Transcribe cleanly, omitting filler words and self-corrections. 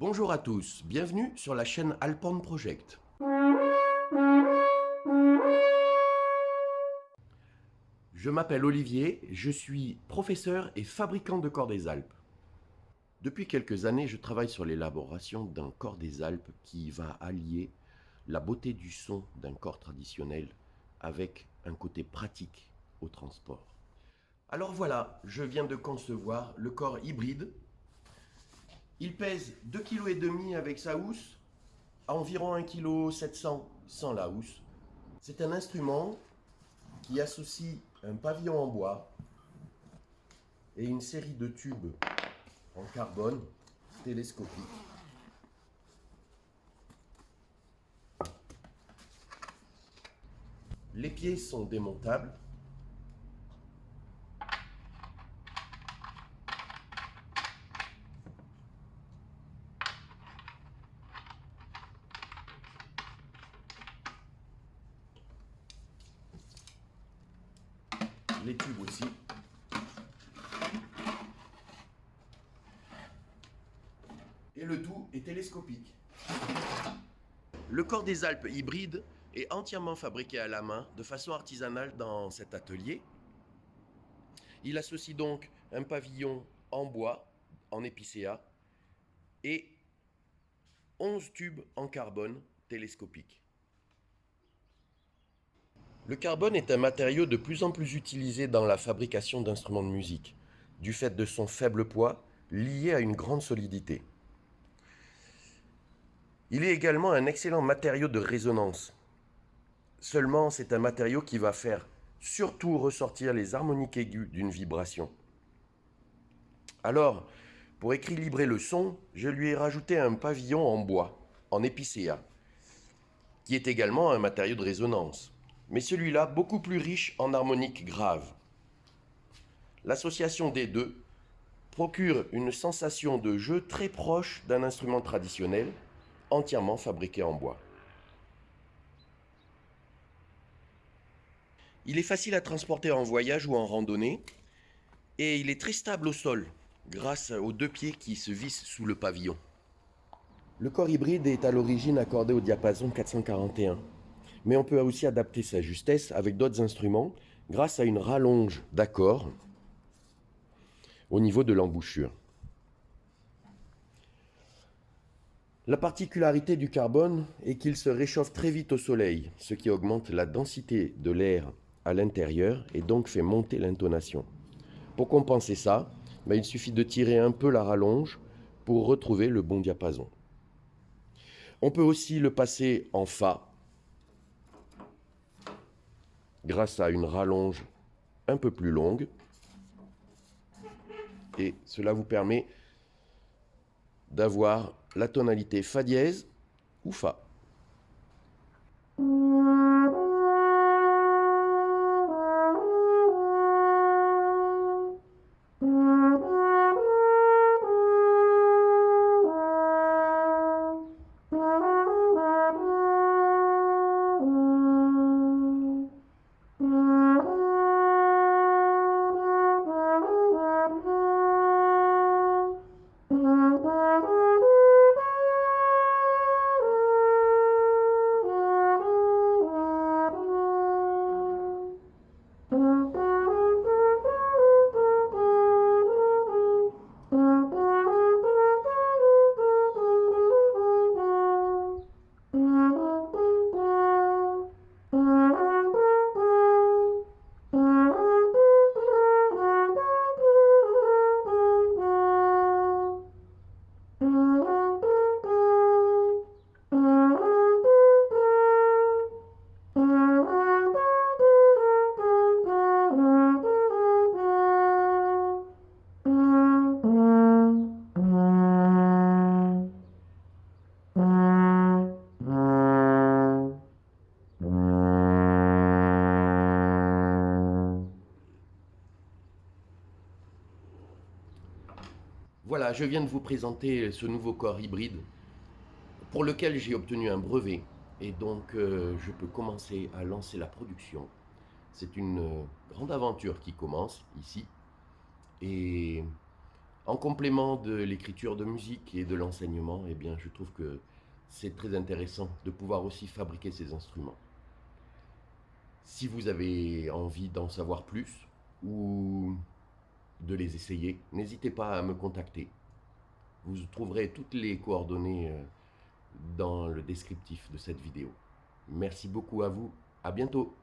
Bonjour à tous, bienvenue sur la chaîne Alpine Project. Je m'appelle Olivier, je suis professeur et fabricant de corps des Alpes. Depuis quelques années, je travaille sur l'élaboration d'un corps des Alpes qui va allier la beauté du son d'un corps traditionnel avec un côté pratique au transport. Alors voilà, je viens de concevoir le corps hybride. Il pèse 2,5 kg avec sa housse, à environ 1,7 kg sans la housse. C'est un instrument qui associe un pavillon en bois et une série de tubes en carbone télescopiques. Les pieds sont démontables. Les tubes aussi. Et le tout est télescopique. Le corps des Alpes hybride est entièrement fabriqué à la main de façon artisanale dans cet atelier. Il associe donc un pavillon en bois, en épicéa, et 11 tubes en carbone télescopique. Le carbone est un matériau de plus en plus utilisé dans la fabrication d'instruments de musique, du fait de son faible poids lié à une grande solidité. Il est également un excellent matériau de résonance. Seulement, c'est un matériau qui va faire surtout ressortir les harmoniques aiguës d'une vibration. Alors, pour équilibrer le son, je lui ai rajouté un pavillon en bois, en épicéa, qui est également un matériau de résonance, mais celui-là beaucoup plus riche en harmoniques graves. L'association des deux procure une sensation de jeu très proche d'un instrument traditionnel, entièrement fabriqué en bois. Il est facile à transporter en voyage ou en randonnée, et il est très stable au sol, grâce aux deux pieds qui se vissent sous le pavillon. Le corps hybride est à l'origine accordé au diapason 441, mais on peut aussi adapter sa justesse avec d'autres instruments grâce à une rallonge d'accords au niveau de l'embouchure. La particularité du carbone est qu'il se réchauffe très vite au soleil, ce qui augmente la densité de l'air à l'intérieur et donc fait monter l'intonation. Pour compenser ça, il suffit de tirer un peu la rallonge pour retrouver le bon diapason. On peut aussi le passer en Fa grâce à une rallonge un peu plus longue et cela vous permet d'avoir la tonalité Fa dièse ou Fa. Voilà, je viens de vous présenter ce nouveau corps hybride pour lequel j'ai obtenu un brevet et donc je peux commencer à lancer la production. C'est une grande aventure qui commence ici et En complément de l'écriture de musique et de l'enseignement, eh bien, je trouve que c'est très intéressant de pouvoir aussi fabriquer ces instruments. Si vous avez envie d'en savoir plus ou de les essayer, n'hésitez pas à me contacter. Vous trouverez toutes les coordonnées dans le descriptif de cette vidéo. Merci beaucoup à vous, à bientôt.